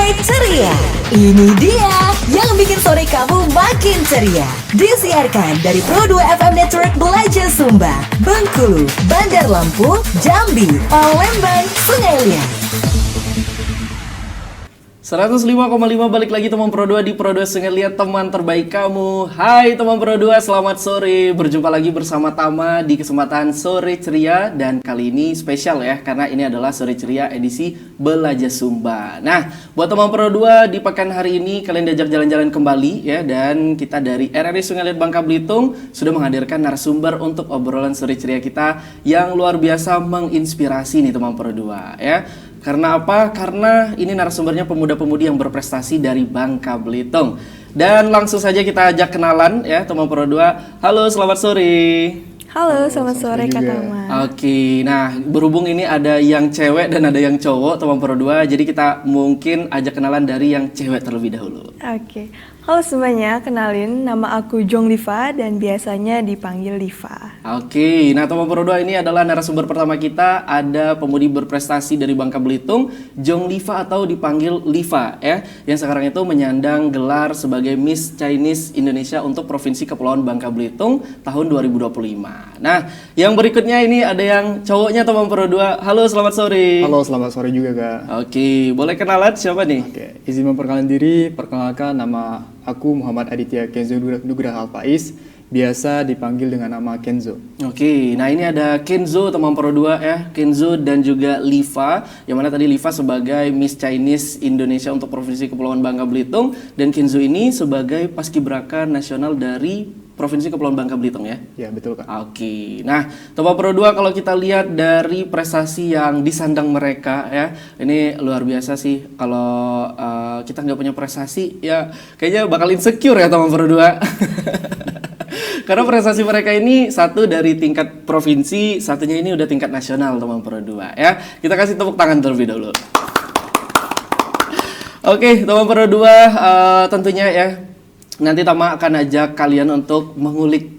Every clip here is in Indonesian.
Sore Ceria. Ini dia yang bikin sore kamu makin ceria. Disiarkan dari Pro 2 FM Network Belajar Sumba, Bengkulu, Bandar Lampung, Jambi, Palembang, Sungai Liat. 105,5 balik lagi teman Pro 2 di Pro 2 Sungai Liat, teman terbaik kamu. Hai teman Pro 2, selamat sore. Berjumpa lagi bersama Tama di kesempatan Sore Ceria. Dan kali ini spesial ya, karena ini adalah Sore Ceria edisi Belajar Sumba. Nah, buat teman Pro 2 di pekan hari ini kalian diajak jalan-jalan kembali ya. Dan kita dari RRI Sungai Liat Bangka Belitung sudah menghadirkan narasumber untuk obrolan Sore Ceria kita yang luar biasa menginspirasi nih teman Pro 2 ya. Karena apa? Karena ini narasumbernya pemuda-pemudi yang berprestasi dari Bangka Belitung. Dan langsung saja kita ajak kenalan ya teman Pro 2. Halo, selamat sore. Halo, selamat sore Kak Tama. Oke, nah berhubung ini ada yang cewek dan ada yang cowok teman Pro 2, jadi kita mungkin ajak kenalan dari yang cewek terlebih dahulu. Oke. Halo semuanya, kenalin nama aku Jong Liva dan biasanya dipanggil Liva. Oke, nah teman Pro 2 ini adalah narasumber pertama kita. Ada pemudi berprestasi dari Bangka Belitung, Jong Liva atau dipanggil Liva ya, yang sekarang itu menyandang gelar sebagai Miss Chinese Indonesia untuk Provinsi Kepulauan Bangka Belitung tahun 2025. Nah, yang berikutnya ini ada yang cowoknya teman Pro 2. Halo, selamat sore. Halo, selamat sore juga Kak. Oke, boleh kenalan siapa nih? Oke, izin memperkenalkan diri, perkenalkan nama aku Muhammad Aditya Kenzo Nugraha Alfaiz, biasa dipanggil dengan nama Kenzo. Oke, nah ini ada Kenzo teman Pro 2 ya, Kenzo dan juga Liva, yang mana tadi Liva sebagai Miss Chinese Indonesia untuk Provinsi Kepulauan Bangka Belitung, dan Kenzo ini sebagai Paskibraka Nasional dari Provinsi Kepulauan Bangka Belitung ya? Ya, betul Kak. Oke, nah teman Pro 2 kalau kita lihat dari prestasi yang disandang mereka ya, ini luar biasa sih. Kalau kita nggak punya prestasi ya kayaknya bakal insecure ya teman Pro 2. Karena prestasi mereka ini satu dari tingkat provinsi, satunya ini udah tingkat nasional teman Pro 2 ya. Kita kasih tepuk tangan terlebih dahulu. Oke, teman Pro 2 tentunya ya, nanti Tama akan ajak kalian untuk mengulik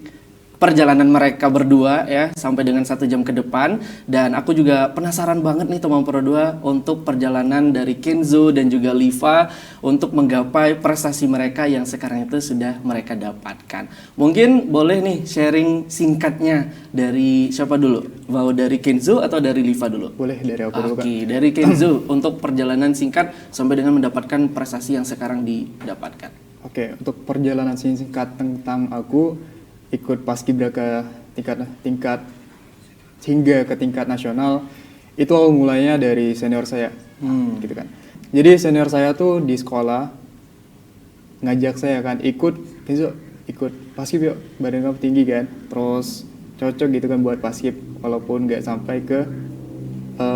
perjalanan mereka berdua ya sampai dengan 1 jam ke depan. Dan aku juga penasaran banget nih teman Pro 2 untuk perjalanan dari Kenzo dan juga Liva untuk menggapai prestasi mereka yang sekarang itu sudah mereka dapatkan. Mungkin boleh nih sharing singkatnya dari siapa dulu? Mau dari Kenzo atau dari Liva dulu? Boleh dari aku dulu Kak. Oke, dari Kenzo untuk perjalanan singkat sampai dengan mendapatkan prestasi yang sekarang didapatkan. Oke, untuk perjalanan singkat tentang aku ikut paskibraka tingkat hingga ke tingkat nasional, itu awal mulanya dari senior saya, gitu kan. Jadi senior saya tuh di sekolah ngajak saya kan ikut paskib yuk, badan kamu tinggi kan, terus cocok gitu kan buat paskib walaupun nggak sampai ke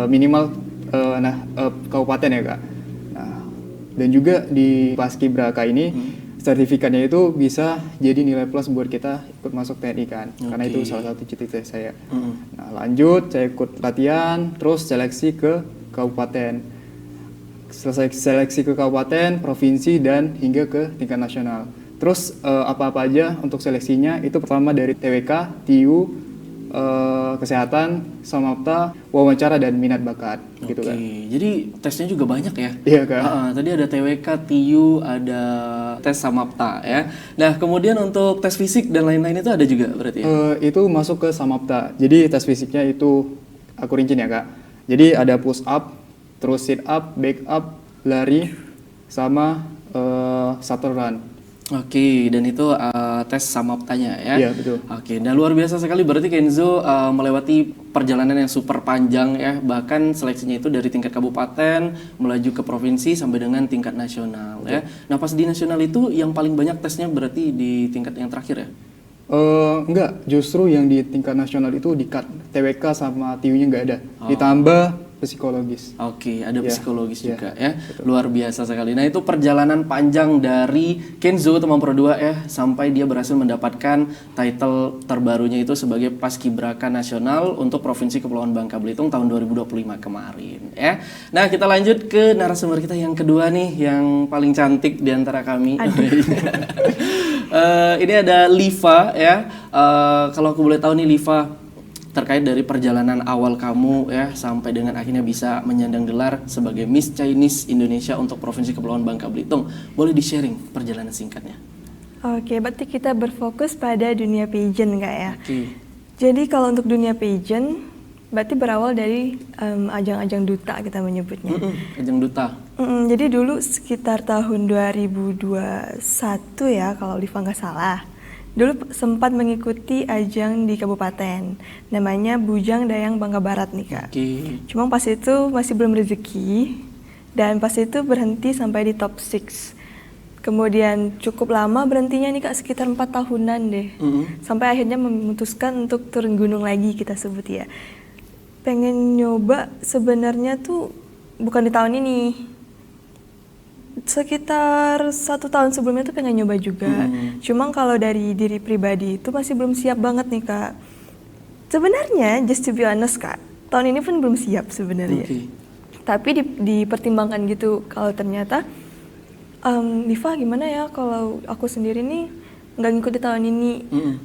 minimal kabupaten ya Kak. Nah, dan juga di paskibraka ini sertifikatnya itu bisa jadi nilai plus buat kita ikut masuk TNI kan, karena itu salah satu cita-cita saya. Nah, lanjut saya ikut latihan, terus seleksi ke kabupaten. Selesai seleksi ke kabupaten, provinsi, dan hingga ke tingkat nasional. Terus apa-apa aja untuk seleksinya itu pertama dari TWK, TIU, kesehatan, samapta, wawancara, dan minat bakat gitu kan. Jadi tesnya juga banyak ya? Iya Kak. Tadi ada TWK, TIU, ada tes samapta ya. Nah kemudian untuk tes fisik dan lain-lain itu ada juga berarti ya? Itu masuk ke samapta. Jadi tes fisiknya itu aku rincin ya Kak. Jadi ada push up, terus sit up, back up, lari, sama shuttle run. Oke, dan itu tes samaptanya ya? Iya, betul. Oke, dan luar biasa sekali berarti Kenzo melewati perjalanan yang super panjang ya. Bahkan seleksinya itu dari tingkat kabupaten, melaju ke provinsi sampai dengan tingkat nasional ya. Nah pas di nasional itu yang paling banyak tesnya berarti di tingkat yang terakhir ya? Enggak, justru yang di tingkat nasional itu di cut. TWK sama TIU-nya nggak ada. Ditambah psikologis. Oke, ada psikologis juga ya. Betul. Luar biasa sekali. Nah, itu perjalanan panjang dari Kenzo teman Pro 2 ya sampai dia berhasil mendapatkan title terbarunya itu sebagai Paskibraka Nasional untuk Provinsi Kepulauan Bangka Belitung tahun 2025 kemarin ya. Nah, kita lanjut ke narasumber kita yang kedua nih, yang paling cantik di antara kami. Ini ada Liva ya. Kalau aku boleh tahu nih Liva, terkait dari perjalanan awal kamu ya sampai dengan akhirnya bisa menyandang gelar sebagai Miss Chinese Indonesia untuk Provinsi Kepulauan Bangka Belitung. Boleh di-sharing perjalanan singkatnya? Oke, berarti kita berfokus pada dunia pageant Kak ya. Oke. Jadi kalau untuk dunia pageant, berarti berawal dari ajang-ajang duta kita menyebutnya. Ajang duta. Jadi dulu sekitar tahun 2021 ya kalau Liva nggak salah. Dulu sempat mengikuti ajang di kabupaten, namanya Bujang Dayang Bangka Barat nih Kak. Oke. Cuma pas itu masih belum rezeki, dan pas itu berhenti sampai di top 6. Kemudian cukup lama berhentinya nih Kak, sekitar 4 tahunan deh. Sampai akhirnya memutuskan untuk turun gunung lagi kita sebut ya. Pengen nyoba sebenarnya tuh bukan di tahun ini. Sekitar 1 tahun sebelumnya tuh pengen nyoba juga. Cuma kalau dari diri pribadi itu masih belum siap banget nih Kak. Sebenarnya just to be honest Kak, tahun ini pun belum siap sebenarnya. Oke. Tapi dipertimbangkan gitu kalau ternyata Liva gimana ya kalau aku sendiri nih nggak ngikut di tahun ini.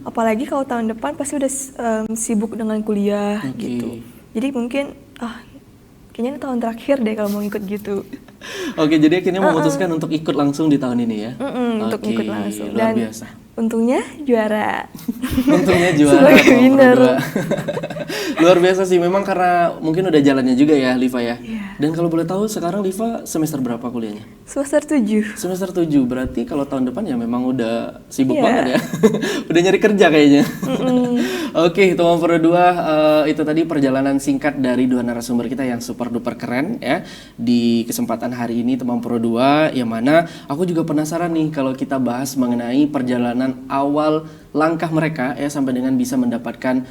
Apalagi kalau tahun depan pasti udah sibuk dengan kuliah gitu. Jadi mungkin kayaknya ini tahun terakhir deh kalau mau ngikut gitu. Oke, jadi akhirnya memutuskan untuk ikut langsung di tahun ini ya? Untuk Oke, ikut langsung. luar Dan biasa. untungnya juara. Untungnya juara Sebagai nomor winner. 2. Luar biasa sih, memang karena mungkin udah jalannya juga ya Liva ya. Iya. Dan kalau boleh tahu sekarang Liva semester berapa kuliahnya? Semester 7. Semester 7, berarti kalau tahun depan ya memang udah sibuk Iya. banget ya. Udah nyari kerja kayaknya. Oke, teman Pro 2, itu tadi perjalanan singkat dari dua narasumber kita yang super duper keren ya. Di kesempatan hari ini teman Pro 2, yang mana aku juga penasaran nih kalau kita bahas mengenai perjalanan awal langkah mereka ya sampai dengan bisa mendapatkan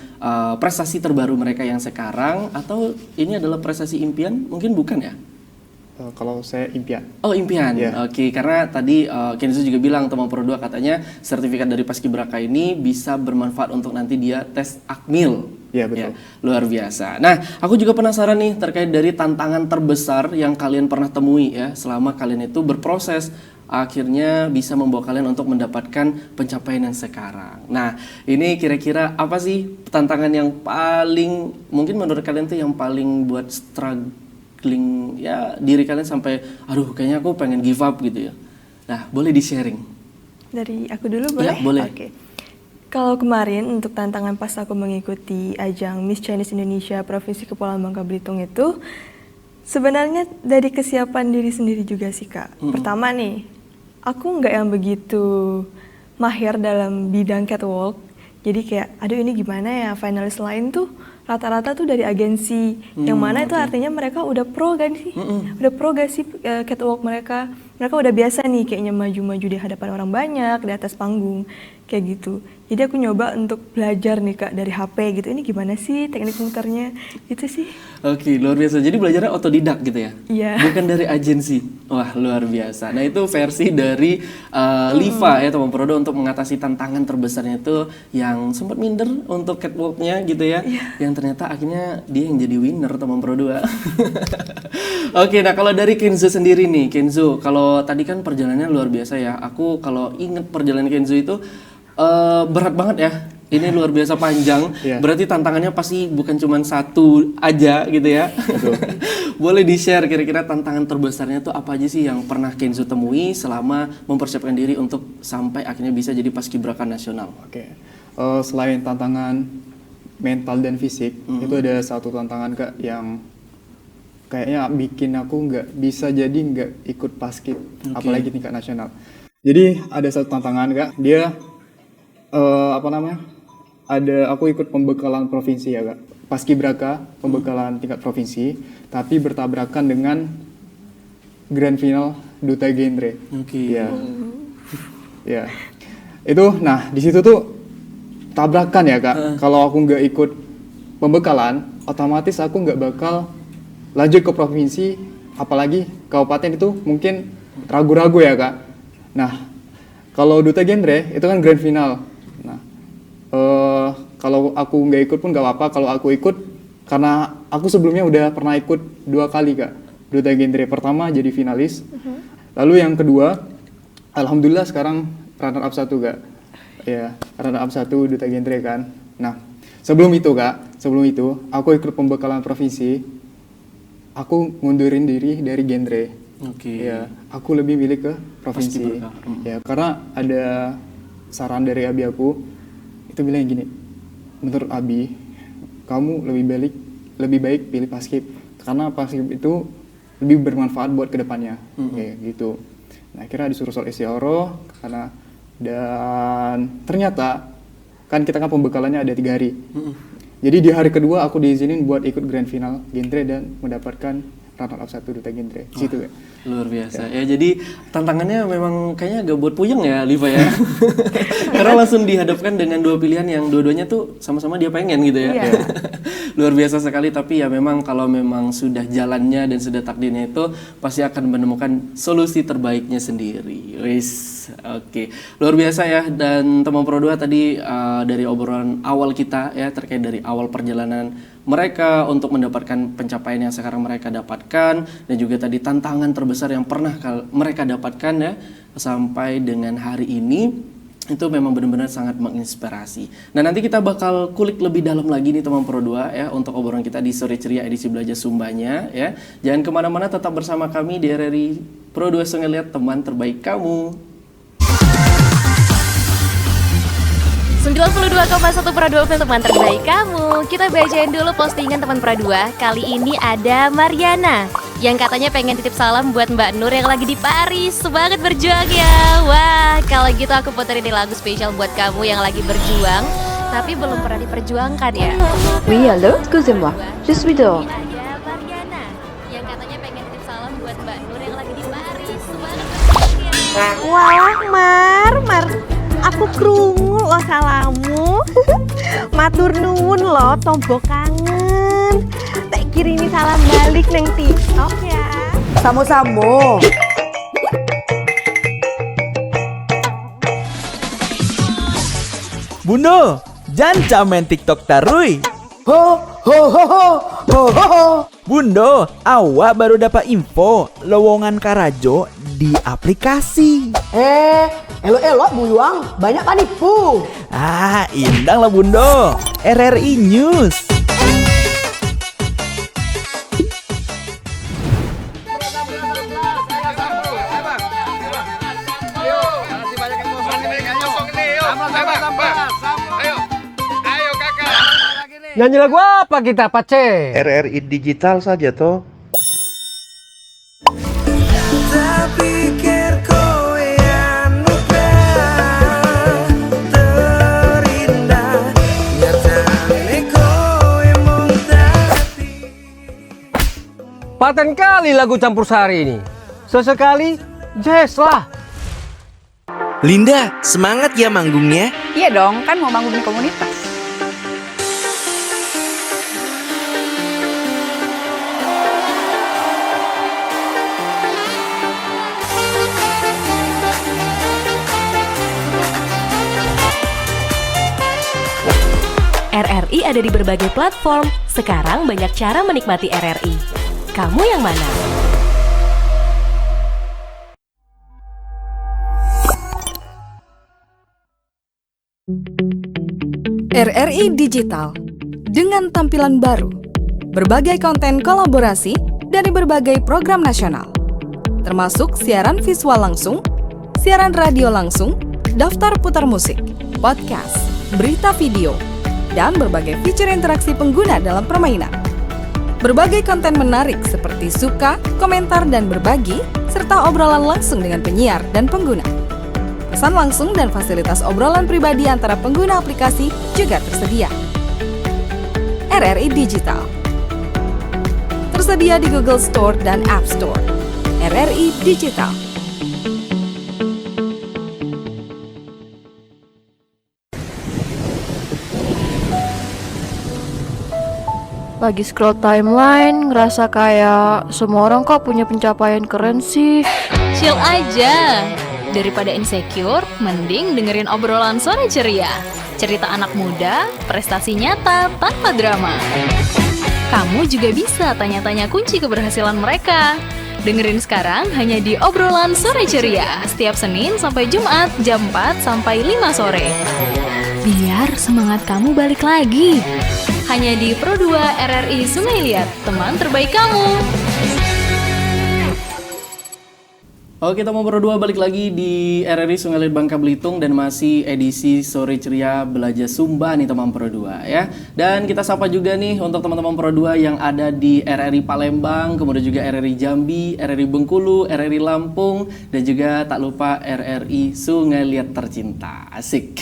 prestasi terbaru mereka yang sekarang, atau ini adalah prestasi impian? Mungkin bukan ya? Kalau saya impian. Oh, impian. Iya. Oke, karena tadi Kenzo juga bilang teman Pro 2 katanya sertifikat dari Paskibraka ini bisa bermanfaat untuk nanti dia tes Akmil. Iya, betul. Ya, luar biasa. Nah, aku juga penasaran nih terkait dari tantangan terbesar yang kalian pernah temui ya selama kalian itu berproses akhirnya bisa membawa kalian untuk mendapatkan pencapaian yang sekarang. Nah, ini kira-kira apa sih tantangan yang paling mungkin menurut kalian tuh yang paling buat struggling ya diri kalian sampai aduh kayaknya aku pengen give up gitu ya. Nah, boleh di-sharing? Dari aku dulu boleh? Ya, boleh. Oke. Kalau kemarin untuk tantangan pas aku mengikuti ajang Miss Chinese Indonesia Provinsi Kepulauan Bangka Belitung itu sebenarnya dari kesiapan diri sendiri juga sih Kak. Pertama nih, aku nggak yang begitu mahir dalam bidang catwalk. Jadi kayak, aduh ini gimana ya, finalis lain tuh rata-rata tuh dari agensi. Yang mana itu artinya mereka udah pro kan sih? Udah pro gak sih catwalk mereka? Mereka udah biasa nih kayaknya maju-maju di hadapan orang banyak, di atas panggung. Kayak gitu. Jadi aku nyoba untuk belajar nih Kak dari HP gitu. Ini gimana sih teknik muternya? Gitu sih. Oke, luar biasa. Jadi belajarnya otodidak gitu ya? Iya. Bukan dari agensi. Wah, luar biasa. Nah, itu versi dari Liva ya, teman Prodo, untuk mengatasi tantangan terbesarnya itu yang sempat minder untuk catwalknya gitu ya. Yang ternyata akhirnya dia yang jadi winner, teman Prodo. Oke, nah kalau dari Kenzo sendiri nih, Kenzo, kalau tadi kan perjalanannya luar biasa ya. Aku kalau inget perjalanan Kenzo itu berat banget ya. Ini luar biasa panjang. Iya. Berarti tantangannya pasti bukan cuma satu aja gitu ya. Boleh di-share kira-kira tantangan terbesarnya tuh apa aja sih yang pernah Kenzo temui selama mempersiapkan diri untuk sampai akhirnya bisa jadi Paskibraka nasional? Oke. Selain tantangan mental dan fisik, itu ada satu tantangan Kak yang kayaknya bikin aku nggak bisa jadi nggak ikut Paskib, apalagi tingkat nasional. Jadi ada satu tantangan Kak, dia ada aku ikut pembekalan provinsi ya Kak, Paskibraka pembekalan tingkat provinsi, tapi bertabrakan dengan grand final duta genre. Oke. Ya. Ya. Itu, nah di situ tuh tabrakan ya Kak. Kalau aku nggak ikut pembekalan, otomatis aku nggak bakal lanjut ke provinsi, apalagi kabupaten itu mungkin ragu-ragu ya Kak. Nah, kalau duta genre itu kan grand final. Nah, kalau aku nggak ikut pun nggak apa-apa. Kalau aku ikut, karena aku sebelumnya udah pernah ikut 2 kali Kak, duta genre. Pertama jadi finalis, lalu yang kedua, alhamdulillah sekarang runner up 1 Kak. Ya, runner up 1 duta genre kan. Nah, sebelum itu aku ikut pembekalan provinsi. Aku ngundurin diri dari genre. Oke. Ya, aku lebih milih ke provinsi. Paskibraka. Ya, karena ada saran dari abi aku, itu bilang gini, menurut abi, kamu lebih baik pilih paskib, karena paskib itu lebih bermanfaat buat kedepannya. Kayak gitu. Nah, akhirnya disuruh soal istiaroh, dan ternyata kan kita kan pembekalannya ada 3 hari. Jadi di hari kedua aku diizinin buat ikut grand final genre dan mendapatkan runner up 1 duta genre. Situ ya. Luar biasa. Ya jadi tantangannya memang kayaknya agak buat puyeng ya Liva ya. Karena langsung dihadapkan dengan 2 pilihan yang dua-duanya tuh sama-sama dia pengen gitu ya. Iya. Luar biasa sekali, tapi ya memang kalau memang sudah jalannya dan sudah takdirnya itu pasti akan menemukan solusi terbaiknya sendiri. Wis. Oke. Luar biasa ya, dan teman Pro 2 tadi dari obrolan awal kita ya terkait dari awal perjalanan mereka untuk mendapatkan pencapaian yang sekarang mereka dapatkan, dan juga tadi tantangan terbesar yang pernah mereka dapatkan ya sampai dengan hari ini, itu memang benar-benar sangat menginspirasi. Nah, nanti kita bakal kulik lebih dalam lagi nih teman Pro 2 ya untuk obrolan kita di Sore Ceria edisi Belajar Sumbanya ya. Jangan kemana-mana, tetap bersama kami di RRI Pro 2 Sengeliat, teman terbaik kamu. 92,1 Pro 2 film teman terbaik kamu. Kita bacain dulu postingan teman Pro 2. Kali ini ada Mariana yang katanya pengen titip salam buat Mbak Nur yang lagi di Paris. Semangat berjuang ya. Wah, kalau gitu aku puterin nih lagu spesial buat kamu yang lagi berjuang tapi belum pernah diperjuangkan ya. Oui, allô, excusez-moi, je suis dehors. Ini ada Mariana yang katanya pengen titip salam buat Mbak Nur yang lagi di Paris. Semangat berjuang ya. Wah, Mar, aku krungu lo salamu. Matur nuwun lo, tombo kangen. Tak kirimi salam balik neng TikTok ya. Samo-samo. Bundo, jangan main TikTok tarui. Ho ho ho ho ho ho ho. Bundo, awak baru dapat info lowongan Karajo di aplikasi. Elok-elok buyuang, banyak panipu. Indang lah Bundo. RRI News. Nyanyi lagu apa kita, Pace? RRI digital saja toh. Paten kali lagu campur sari ini. Sesekali jazz lah. Linda, semangat ya manggungnya. Iya dong, kan mau manggung di komunitas. RRI ada di berbagai platform. Sekarang banyak cara menikmati RRI. Kamu yang mana? RRI Digital dengan tampilan baru, berbagai konten kolaborasi dari berbagai program nasional, termasuk siaran visual langsung, siaran radio langsung, daftar putar musik, podcast, berita video, dan berbagai fitur interaksi pengguna dalam permainan. Berbagai konten menarik seperti suka, komentar, dan berbagi, serta obrolan langsung dengan penyiar dan pengguna. Pesan langsung dan fasilitas obrolan pribadi antara pengguna aplikasi juga tersedia. RRI Digital tersedia di Google Store dan App Store. RRI Digital. Lagi scroll timeline, ngerasa kayak semua orang kok punya pencapaian keren sih. Chill aja. Daripada insecure, mending dengerin obrolan Sore Ceria. Cerita anak muda, prestasi nyata tanpa drama. Kamu juga bisa tanya-tanya kunci keberhasilan mereka. Dengerin sekarang hanya di obrolan Sore Ceria, setiap Senin sampai Jumat jam 4 sampai 5 sore. biar semangat kamu balik lagi. Hanya di Pro 2 RRI Sungai Liat, teman terbaik kamu. Oke, teman Pro 2 balik lagi di RRI Sungai Liat Bangka Belitung dan masih edisi Sore Ceria Belajar Sumba nih teman Pro 2 ya. Dan kita sapa juga nih untuk teman-teman Pro 2 yang ada di RRI Palembang, kemudian juga RRI Jambi, RRI Bengkulu, RRI Lampung, dan juga tak lupa RRI Sungai Liat tercinta. Asik.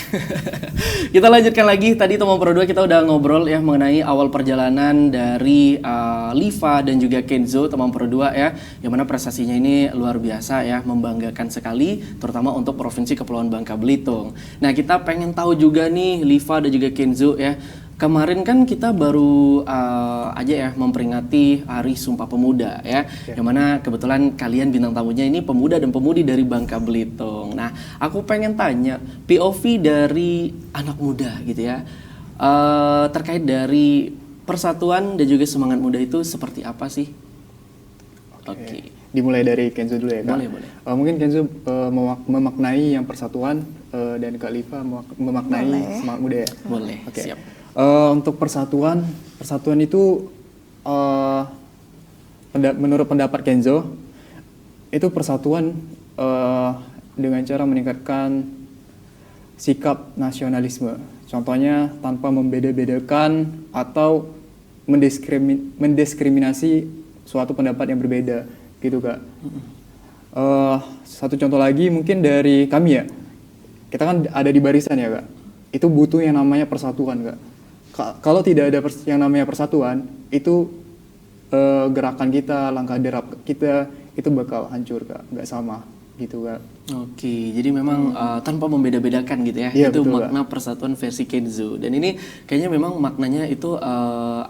Kita lanjutkan lagi, tadi teman Pro 2 kita udah ngobrol ya mengenai awal perjalanan dari Liva dan juga Kenzo teman Pro 2 ya. Yang mana prestasinya ini luar biasa ya, membanggakan sekali terutama untuk Provinsi Kepulauan Bangka Belitung. Nah, kita pengen tahu juga nih Liva dan juga Kenzo ya. Kemarin kan kita baru aja ya memperingati Hari Sumpah Pemuda ya. Yang mana kebetulan kalian bintang tamunya ini pemuda dan pemudi dari Bangka Belitung. Nah, aku pengen tanya POV dari anak muda gitu ya. Terkait dari persatuan dan juga semangat muda itu seperti apa sih? Oke. Dimulai dari Kenzo dulu ya Kak? Boleh. Mungkin Kenzo memaknai yang persatuan dan Kak Liva memaknai semangat muda ya? Boleh, siap. Untuk persatuan itu menurut pendapat Kenzo, itu persatuan dengan cara meningkatkan sikap nasionalisme. Contohnya tanpa membeda-bedakan atau mendiskriminasi suatu pendapat yang berbeda. Gitu Kak. Satu contoh lagi mungkin dari kami ya, kita kan ada di barisan ya Kak, itu butuh yang namanya persatuan Kak. Kalau tidak ada yang namanya persatuan, itu gerakan kita, langkah derap kita itu bakal hancur Kak, nggak sama gitu Kak. Oke, jadi memang tanpa membeda-bedakan gitu ya, Iya, itu betul, makna Kak. persatuan versi Kenzo. Dan ini kayaknya memang maknanya itu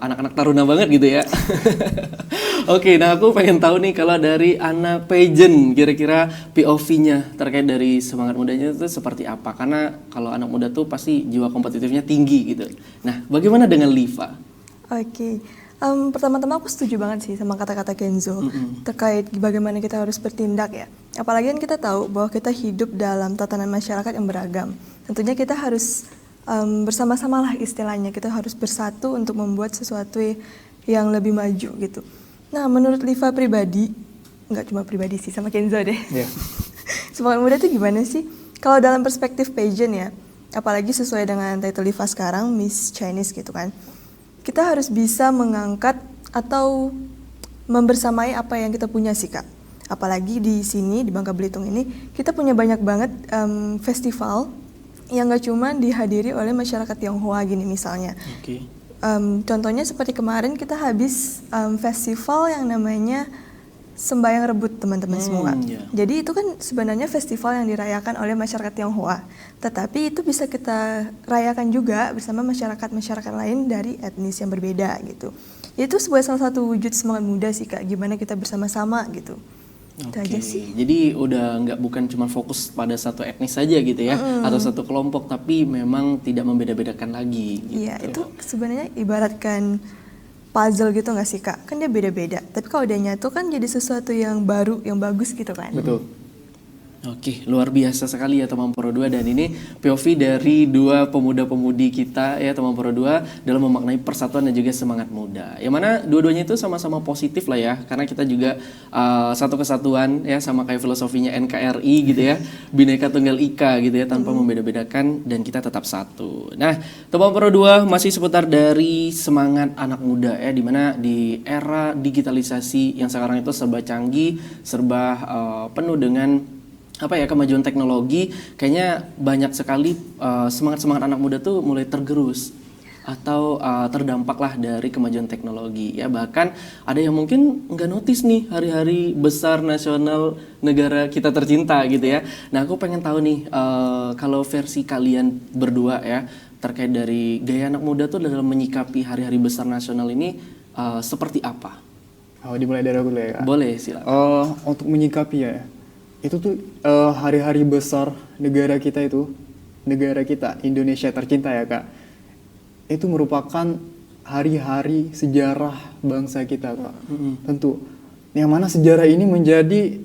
anak-anak taruna banget gitu ya. Oke, nah aku pengen tahu nih kalau dari anak pageant, kira-kira POV-nya terkait dari semangat mudanya itu seperti apa? Karena kalau anak muda tuh pasti jiwa kompetitifnya tinggi gitu. Nah, bagaimana dengan Liva? Oke. Pertama-tama aku setuju banget sih sama kata-kata Kenzo terkait bagaimana kita harus bertindak ya. Apalagi kan kita tahu bahwa kita hidup dalam tatanan masyarakat yang beragam. Tentunya kita harus bersama-sama lah istilahnya. Kita harus bersatu untuk membuat sesuatu yang lebih maju gitu. Nah, menurut Liva pribadi, nggak cuma pribadi sih, sama Kenzo deh. Yeah. Semangat muda itu gimana sih? Kalau dalam perspektif pageant ya, apalagi sesuai dengan title Liva sekarang, Miss Chinese gitu kan. Kita harus bisa mengangkat atau membersamai apa yang kita punya sih Kak. Apalagi di sini, di Bangka Belitung ini, kita punya banyak banget festival yang gak cuma dihadiri oleh masyarakat Tionghoa gini misalnya. Contohnya seperti kemarin kita habis festival yang namanya Sembayang Rebut teman-teman semua. Jadi itu kan sebenarnya festival yang dirayakan oleh masyarakat Tionghoa. Tetapi itu bisa kita rayakan juga bersama masyarakat-masyarakat lain dari etnis yang berbeda gitu. Itu sebuah salah satu wujud semangat muda sih Kak, gimana kita bersama-sama gitu. Itu aja sih. Jadi udah bukan cuma fokus pada satu etnis saja gitu ya, atau satu kelompok, tapi memang tidak membeda-bedakan lagi. Iya, itu sebenarnya ibaratkan puzzle gitu nggak sih Kak? Kan dia beda-beda. Tapi kalau udah nyatu kan jadi sesuatu yang baru, yang bagus gitu kan? Betul. Oke, luar biasa sekali ya teman Pro 2, dan ini POV dari dua pemuda-pemudi kita ya teman Pro 2 dalam memaknai persatuan dan juga semangat muda. Yang mana dua-duanya itu sama-sama positif lah ya, karena kita juga satu kesatuan ya, sama kayak filosofinya NKRI gitu ya, Bhinneka Tunggal Ika gitu ya, tanpa membeda-bedakan dan kita tetap satu. Nah, teman Pro 2 masih seputar dari semangat anak muda ya, dimana di era digitalisasi yang sekarang itu serba canggih, serba penuh dengan kemajuan teknologi, kayaknya banyak sekali semangat anak muda tuh mulai tergerus atau terdampak lah dari kemajuan teknologi ya. Bahkan ada yang mungkin nggak notice nih hari-hari besar nasional negara kita tercinta gitu ya. Nah, aku pengen tahu nih kalau versi kalian berdua ya terkait dari gaya anak muda tuh dalam menyikapi hari-hari besar nasional ini seperti apa? Dimulai dari aku dulu ya Kak? Boleh, silakan. Untuk menyikapi ya, itu tuh hari-hari besar negara kita Indonesia tercinta ya Kak, itu merupakan hari-hari sejarah bangsa kita Kak. Tentu yang mana sejarah ini menjadi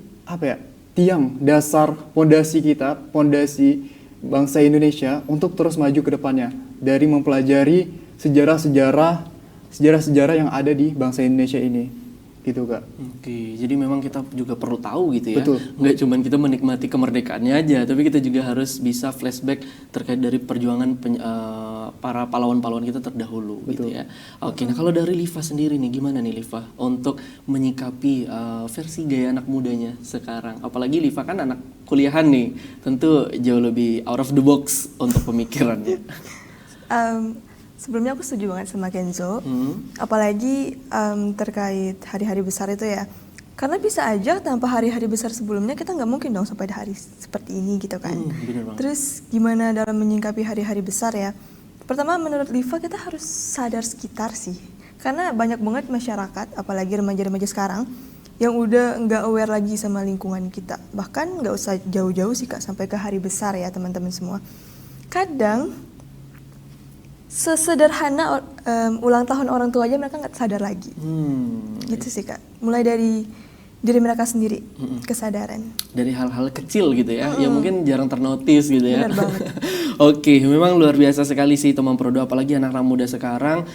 tiang dasar, pondasi kita, pondasi bangsa Indonesia untuk terus maju ke depannya dari mempelajari sejarah-sejarah yang ada di bangsa Indonesia ini. Gitu Kak. Oke, jadi memang kita juga perlu tahu gitu ya. Betul. Nggak cuma kita menikmati kemerdekaannya aja, tapi kita juga harus bisa flashback terkait dari perjuangan para pahlawan-pahlawan kita terdahulu. Gitu ya. Oke, nah kalau dari Liva sendiri nih, gimana nih Liva untuk menyikapi versi gaya anak mudanya sekarang? Apalagi Liva kan anak kuliahan nih, tentu jauh lebih out of the box untuk pemikirannya. Sebelumnya aku setuju banget sama Kenzo, apalagi terkait hari-hari besar itu ya. Karena bisa aja tanpa hari-hari besar sebelumnya kita nggak mungkin dong sampai di hari seperti ini gitu kan. Terus gimana dalam menyingkapi hari-hari besar ya? Pertama menurut Liva kita harus sadar sekitar sih. Karena banyak banget masyarakat, apalagi remaja-remaja sekarang, yang udah nggak aware lagi sama lingkungan kita. Bahkan nggak usah jauh-jauh sih Kak, sampai ke hari besar ya teman-teman semua. Kadang sesederhana ulang tahun orang tua aja mereka nggak sadar lagi. Gitu sih Kak. Mulai dari diri mereka sendiri, kesadaran. Dari hal-hal kecil gitu ya, yang mungkin jarang ternotis gitu ya. Benar banget. Oke, memang luar biasa sekali sih teman Prodo, apalagi anak-anak muda sekarang.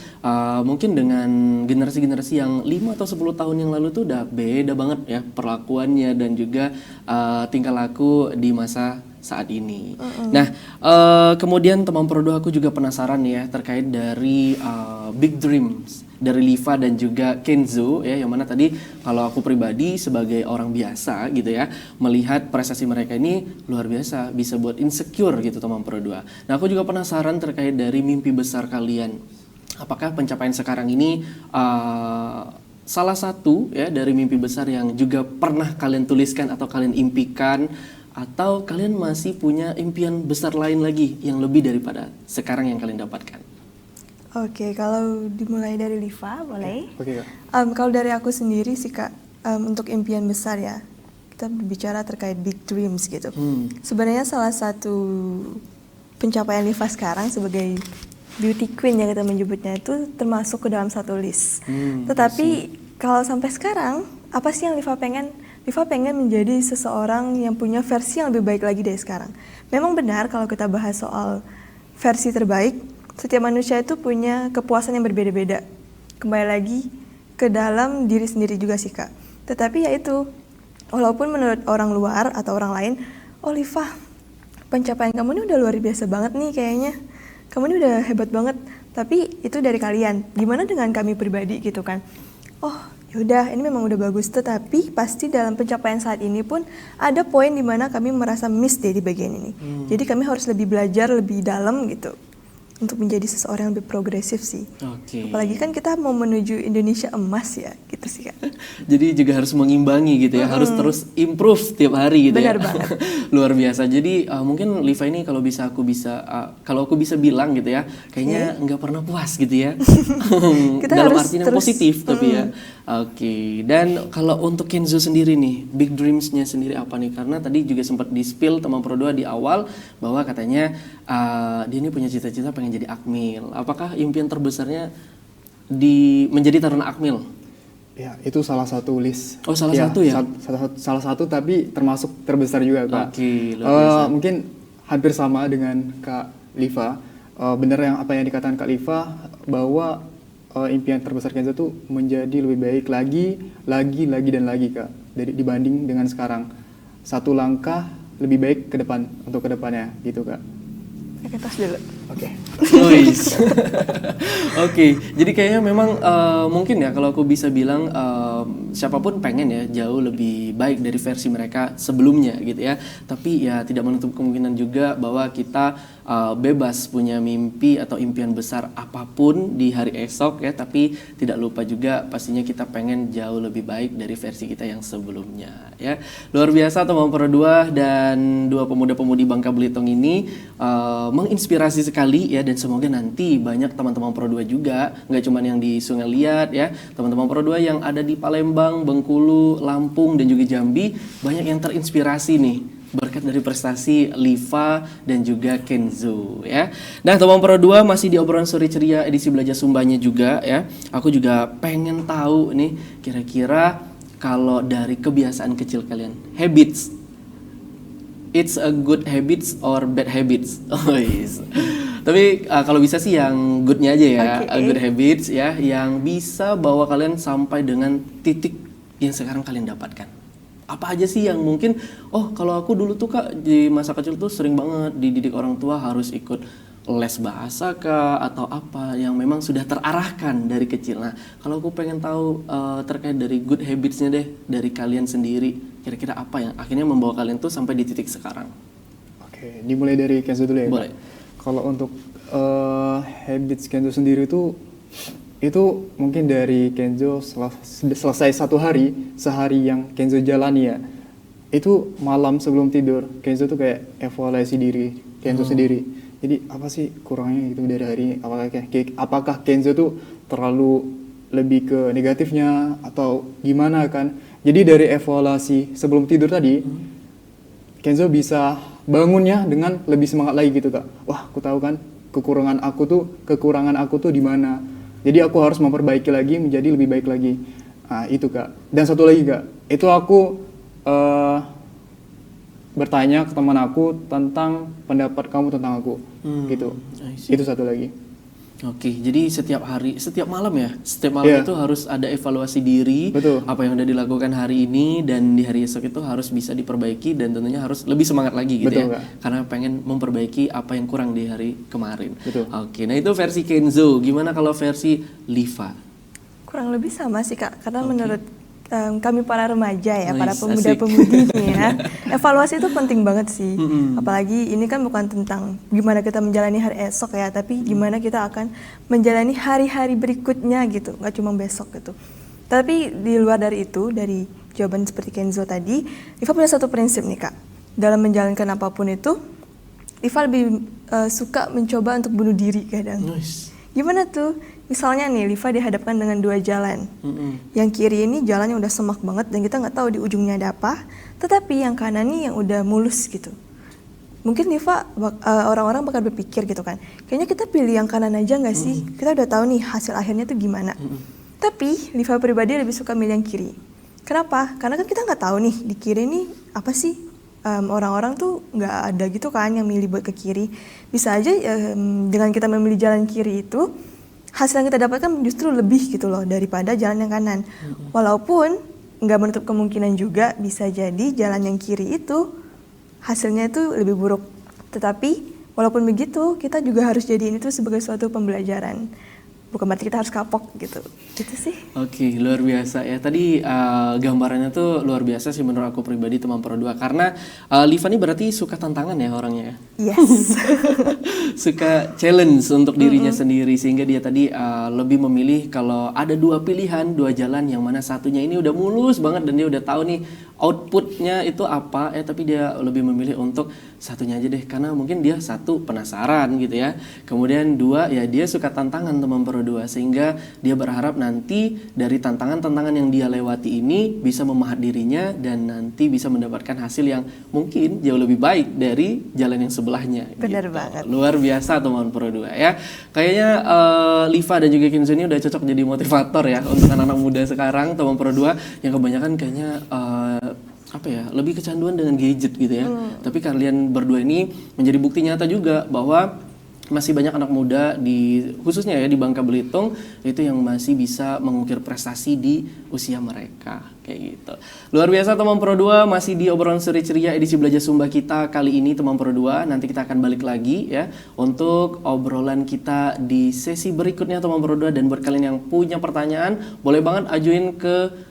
Mungkin dengan generasi-generasi yang 5 atau 10 tahun yang lalu tuh udah beda banget ya perlakuannya dan juga tingkah laku di masa saat ini. Nah, kemudian teman Prodo aku juga penasaran ya terkait dari big dreams dari Liva dan juga Kenzo ya, yang mana tadi kalau aku pribadi sebagai orang biasa gitu ya, melihat prestasi mereka ini luar biasa, bisa buat insecure gitu teman Prodo. Nah, aku juga penasaran terkait dari mimpi besar kalian. Apakah pencapaian sekarang ini salah satu ya dari mimpi besar yang juga pernah kalian tuliskan atau kalian impikan, atau kalian masih punya impian besar lain lagi yang lebih daripada sekarang yang kalian dapatkan? Oke, kalau dimulai dari Liva boleh? Oke Kak. Kalau dari aku sendiri sih Kak, untuk impian besar ya, kita berbicara terkait big dreams gitu. Sebenarnya salah satu pencapaian Liva sekarang sebagai beauty queen yang kita menyebutnya itu termasuk ke dalam satu list. Tetapi kalau sampai sekarang, apa sih yang Liva pengen? Liva pengen menjadi seseorang yang punya versi yang lebih baik lagi dari sekarang. Memang benar kalau kita bahas soal versi terbaik, setiap manusia itu punya kepuasan yang berbeda-beda. Kembali lagi ke dalam diri sendiri juga sih Kak. Tetapi ya itu, walaupun menurut orang luar atau orang lain, oh Liva, pencapaian kamu ini udah luar biasa banget nih kayaknya. Kamu ini udah hebat banget. Tapi itu dari kalian. Gimana dengan kami pribadi gitu kan? Oh, yaudah, ini memang udah bagus, tetapi pasti dalam pencapaian saat ini pun ada poin di mana kami merasa miss deh di bagian ini. Jadi kami harus lebih belajar lebih dalam gitu untuk menjadi seseorang yang lebih progresif sih. Apalagi kan kita mau menuju Indonesia emas ya, gitu sih Kak. Jadi juga harus mengimbangi gitu ya, harus terus improve tiap hari gitu. Benar ya. banget. Luar biasa. Jadi mungkin Liva ini kalau aku bisa bilang gitu ya, kayaknya nggak pernah puas gitu ya. Dalam arti yang positif tapi ya. Oke. Dan kalau untuk Kenzo sendiri nih, big dreams-nya sendiri apa nih? Karena tadi juga sempat di-spill teman Prodo di awal bahwa katanya dia ini punya cita-cita pengen jadi Akmil. Apakah impian terbesarnya menjadi taruna Akmil? Ya, itu salah satu list. Oh, salah satu ya? Salah satu tapi termasuk terbesar juga Kak. Oke, luar biasa. Mungkin hampir sama dengan Kak Liva. Benar apa yang dikatakan Kak Liva, bahwa impian terbesar Kenzo tuh menjadi lebih baik lagi dan lagi Kak, dibanding dengan sekarang. Satu langkah lebih baik ke depan, untuk ke depannya gitu Kak. Oke, tos dulu. Oke. Oke, jadi kayaknya memang mungkin ya kalau aku bisa bilang siapapun pengen ya jauh lebih baik dari versi mereka sebelumnya gitu ya. Tapi ya tidak menutup kemungkinan juga bahwa kita bebas punya mimpi atau impian besar apapun di hari esok ya. Tapi tidak lupa juga pastinya kita pengen jauh lebih baik dari versi kita yang sebelumnya ya. Luar biasa teman Pro 2 dan dua pemuda-pemudi Bangka Belitung ini menginspirasi sekali ya, dan semoga nanti banyak teman-teman Pro 2 juga, nggak cuma yang di Sungai Liat ya, teman-teman Pro 2 yang ada di Palembang, Bengkulu, Lampung dan juga Jambi banyak yang terinspirasi nih berkat dari prestasi Liva dan juga Kenzo ya. Nah, teman Pro 2 masih di obrolan sore ceria edisi Belajar Sumbanya juga ya. Aku juga pengen tahu nih kira-kira kalau dari kebiasaan kecil kalian, habits it's a good habits or bad habits. Oh yes. Tapi kalau bisa sih yang goodnya aja ya, good habits ya, yang bisa bawa kalian sampai dengan titik yang sekarang kalian dapatkan. Apa aja sih yang mungkin, oh kalau aku dulu tuh Kak di masa kecil tuh sering banget dididik orang tua harus ikut les bahasa kah atau apa yang memang sudah terarahkan dari kecil. Nah kalau aku pengen tahu terkait dari good habitsnya deh dari kalian sendiri, kira-kira apa yang akhirnya membawa kalian tuh sampai di titik sekarang? Oke, dimulai dari Kenzo dulu ya. Boleh. Kalau untuk habits Kenzo sendiri itu mungkin dari Kenzo selesai sehari yang Kenzo jalani ya, itu malam sebelum tidur Kenzo tuh kayak evaluasi diri Kenzo sendiri. Jadi apa sih kurangnya gitu dari hari ini? Apakah Kenzo tuh terlalu lebih ke negatifnya atau gimana kan? Jadi dari evaluasi sebelum tidur tadi, Kenzo bisa bangunnya dengan lebih semangat lagi gitu Kak. Wah, aku tahu kan kekurangan aku tuh di mana. Jadi aku harus memperbaiki lagi menjadi lebih baik lagi. Nah, itu Kak. Dan satu lagi Kak, itu aku bertanya ke teman aku tentang pendapat kamu tentang aku, gitu. Itu satu lagi. Oke, jadi setiap malam itu harus ada evaluasi diri. Betul. Apa yang udah dilakukan hari ini dan di hari esok itu harus bisa diperbaiki dan tentunya harus lebih semangat lagi gitu. Betul, ya. Kak. Karena pengen memperbaiki apa yang kurang di hari kemarin. Betul. Oke, nah itu versi Kenzo. Gimana kalau versi Liva? Kurang lebih sama sih Kak, karena menurut kami para remaja ya, para Nice, pemuda-pemudinya, evaluasi itu penting banget sih. Apalagi ini kan bukan tentang gimana kita menjalani hari esok ya, tapi gimana kita akan menjalani hari-hari berikutnya gitu, nggak cuma besok gitu. Tapi di luar dari itu, dari jawaban seperti Kenzo tadi, Liva punya satu prinsip nih Kak. Dalam menjalankan apapun itu, Liva lebih suka mencoba untuk bunuh diri kadang. Nice. Gimana tuh? Misalnya nih, Liva dihadapkan dengan dua jalan. Yang kiri ini jalannya udah semak banget dan kita nggak tahu di ujungnya ada apa. Tetapi yang kanan nih yang udah mulus gitu. Mungkin Liva, orang-orang bakal berpikir gitu kan, kayaknya kita pilih yang kanan aja nggak sih? Kita udah tahu nih hasil akhirnya tuh gimana. Tapi Liva pribadi lebih suka milih yang kiri. Kenapa? Karena kan kita nggak tahu nih di kiri nih apa sih. Orang-orang tuh nggak ada gitu kan yang milih buat ke kiri. Bisa aja dengan kita memilih jalan kiri itu, hasil yang kita dapatkan justru lebih gitu loh daripada jalan yang kanan. Walaupun nggak menutup kemungkinan juga bisa jadi jalan yang kiri itu hasilnya itu lebih buruk. Tetapi walaupun begitu kita juga harus jadiin itu sebagai suatu pembelajaran. Bukan berarti kita harus kapok gitu. Gitu sih. Oke, luar biasa ya. Tadi gambarannya tuh luar biasa sih menurut aku pribadi teman Pro 2. Karena Liva ini berarti suka tantangan ya orangnya. Yes. Suka challenge untuk dirinya sendiri. Sehingga dia tadi lebih memilih kalau ada dua pilihan, dua jalan yang mana satunya ini udah mulus banget dan dia udah tahu nih outputnya itu apa, tapi dia lebih memilih untuk satunya aja deh, karena mungkin dia satu penasaran gitu ya, kemudian dua ya dia suka tantangan teman Pro 2, sehingga dia berharap nanti dari tantangan-tantangan yang dia lewati ini bisa memahat dirinya dan nanti bisa mendapatkan hasil yang mungkin jauh lebih baik dari jalan yang sebelahnya. Benar gitu. banget. Luar biasa teman Pro 2 ya. Kayaknya Liva dan juga Kenzo ini udah cocok jadi motivator ya untuk anak-anak muda sekarang teman Pro 2 yang kebanyakan kayaknya lebih kecanduan dengan gadget gitu ya. Tapi kalian berdua ini menjadi bukti nyata juga bahwa masih banyak anak muda khususnya ya di Bangka Belitung itu yang masih bisa mengukir prestasi di usia mereka kayak gitu. Luar biasa teman Pro 2, masih di obrolan sore ceria edisi Belajar Sumba kita kali ini teman Pro 2. Nanti kita akan balik lagi ya untuk obrolan kita di sesi berikutnya teman Pro 2, dan buat kalian yang punya pertanyaan boleh banget ajuin ke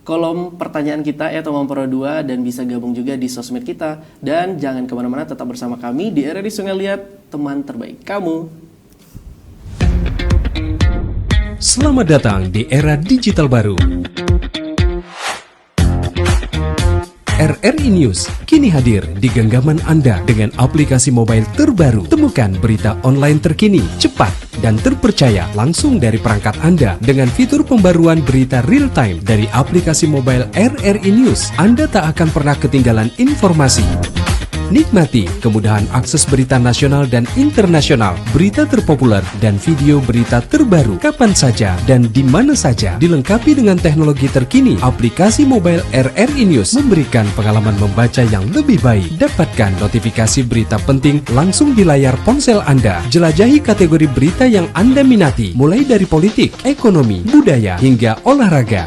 kolom pertanyaan kita ya teman Pro 2, dan bisa gabung juga di sosmed kita. Dan jangan kemana-mana, tetap bersama kami di RRI Sungai Liat, teman terbaik kamu. Selamat datang di era digital baru. RRI News kini hadir di genggaman Anda dengan aplikasi mobile terbaru. Temukan berita online terkini, cepat, dan terpercaya langsung dari perangkat Anda dengan fitur pembaruan berita real time dari aplikasi mobile RRI News. Anda tak akan pernah ketinggalan informasi. Nikmati kemudahan akses berita nasional dan internasional, berita terpopuler, dan video berita terbaru kapan saja dan di mana saja. Dilengkapi dengan teknologi terkini, aplikasi mobile RRI News memberikan pengalaman membaca yang lebih baik. Dapatkan notifikasi berita penting langsung di layar ponsel Anda. Jelajahi kategori berita yang Anda minati, mulai dari politik, ekonomi, budaya, hingga olahraga.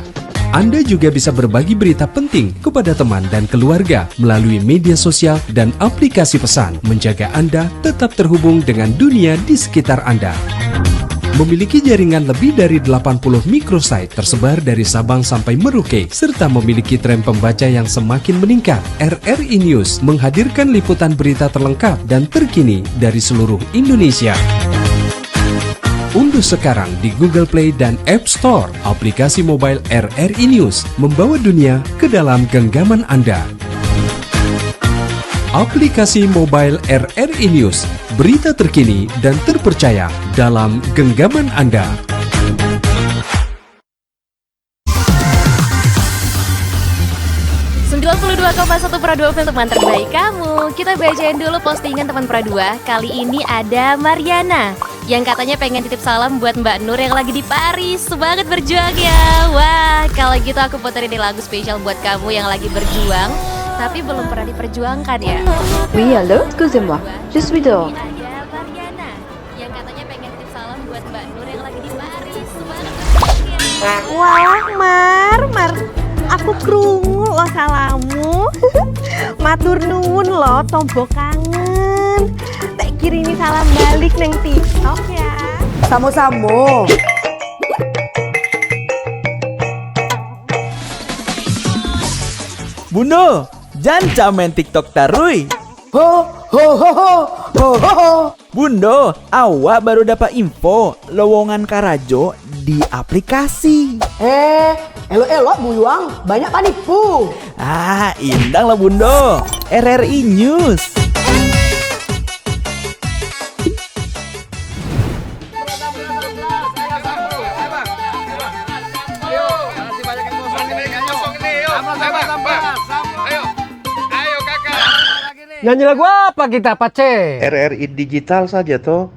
Anda juga bisa berbagi berita penting kepada teman dan keluarga melalui media sosial dan aplikasi pesan, menjaga Anda tetap terhubung dengan dunia di sekitar Anda. Memiliki jaringan lebih dari 80 microsite tersebar dari Sabang sampai Merauke, serta memiliki tren pembaca yang semakin meningkat. RRI News menghadirkan liputan berita terlengkap dan terkini dari seluruh Indonesia. Unduh sekarang di Google Play dan App Store aplikasi mobile RRI News, membawa dunia ke dalam genggaman Anda. Aplikasi mobile RRI News, berita terkini dan terpercaya dalam genggaman Anda. satu Pro 2 film teman terbaik kamu. Kita bacain dulu postingan teman Pro 2. Kali ini ada Mariana yang katanya pengen titip salam buat Mbak Nur yang lagi di Paris. Semangat berjuang ya. Wah, kalau gitu aku puterin nih lagu spesial buat kamu yang lagi berjuang tapi belum pernah diperjuangkan ya. Oui, allô, excusez-moi, je suis dehors. Ada Mariana yang katanya pengen titip salam buat Mbak Nur yang lagi di Paris. Semangat berjuang ya. Wah, Mar, aku krungu lo salamu. Matur nuwun lo tombok kangen. Tak kirimi salam balik neng TikTok ya. Samo-samo. Bundo, jangan main TikTok tarui. Ho ho ho ho ho ho ho. Bundo, awak baru dapat info lowongan Karajo di aplikasi. Elok-elok buyuang, banyak panipu. Ah, indang lah Bundo. RRI News. Nyanyi lagu apa kita, Pace? RRI Digital saja toh.